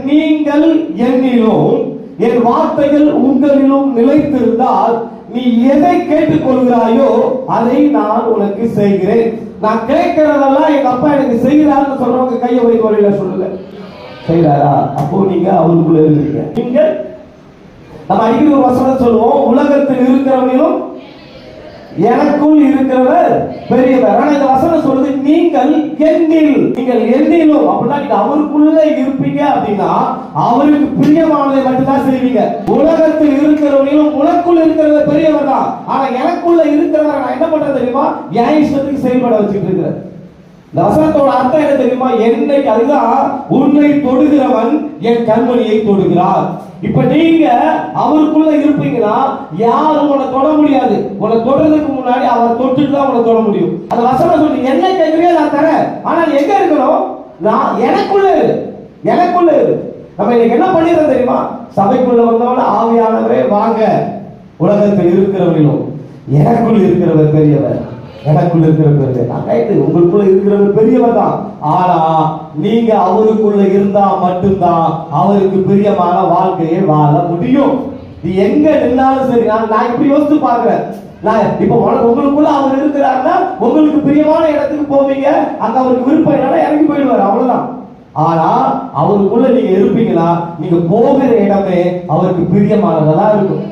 நீங்கள் என்னிலும் என் வார்த்தைகள் உங்களிலும் நிலைத்திருந்தால் நீ எதை கேட்டுக்கொள்கிறாயோ அதை நான் உனக்கு செய்கிறேன். நான் கேட்கிறதெல்லாம் எங்க அப்பா எனக்கு செய்கிறாருன்னு சொல்றவங்க கையை வைக்க சொல்லுங்க. செய்கிறாரா? அப்போ நீங்க அவருக்குள்ள இருக்கீங்க. நீங்க நம்ம அடிக்கடி ஒரு வசனம் சொல்லுவோம், உலகத்தில் இருக்கிறவங்களும் எனக்குள் இருக்கிறவர் பெரியவர். ஆனா இந்த வசனம் சொல்றது நீங்கள் எண்ணிலும் அப்படின்னா நீங்க அவருக்குள்ள இருப்பீங்க அப்படின்னா அவருக்கு பிரியமானதை மட்டும்தான் செய்வீங்க. உலகத்தில் இருக்கிறவங்களும் உனக்குள் இருக்கிறவர் பெரியவர் தான், ஆனா எனக்குள்ள இருக்கிறவர் நான் என்ன பண்றது தெரியுமா? என் இஷ்டத்துக்கு செயல்பட வச்சுட்டு இருக்கிறேன். இந்த வசனத்தோட அர்த்தம் என்ன தெரியுமா? என்னை அதுதான் உன்னை தொடுகிறவன் என் கண்மணியை தொடுகிறார். இப்ப நீங்க அவருக்குள்ள இருப்பீங்கன்னா யாரும் உன்னை தொட முடியாது. உன்னை தொடறதுக்கு முன்னாடி அவர் தொட்டுட்டு தான் உன்னை தொட முடியும். அந்த வசனம் சொல்லி என்ன கேட்கறியோ நான் தரேன், ஆனால் எங்க இருக்கணும்? நான் எனக்குள்ள நம்ம இன்னைக்கு என்ன பண்ணிடுறோம் தெரியுமா? சபைக்குள்ள வந்தவன ஆவியானவரே வாங்க, உலகத்தில் இருக்கிறவர்களும் எனக்குள் இருக்கிறவர் பெரியவர், எனக்குள்ள இருக்கிற உங்களுக்குள்ள இருக்கிறவர் பெரியவர் தான். ஆனா நீங்க அவருக்குள்ள இருந்தா மட்டும்தான் அவருக்கு பிரியமான வாழ்க்கையை வாழ முடியும். நீ எங்க நின்னாலும் சரி, நான் இப்படி யோசித்து பாக்குறேன். நான் இப்ப உங்களுக்குள்ள அவர் இருக்கிறாருன்னா உங்களுக்கு பிரியமான இடத்துக்கு போவீங்க, அங்க அவருக்கு விருப்பம் இல்லைன்னா இறங்கி போயிடுவார், அவ்வளவுதான். ஆனா அவருக்குள்ள நீங்க இருப்பீங்களா, நீங்க போகிற இடமே அவருக்கு பிரியமானதா இருக்கும்.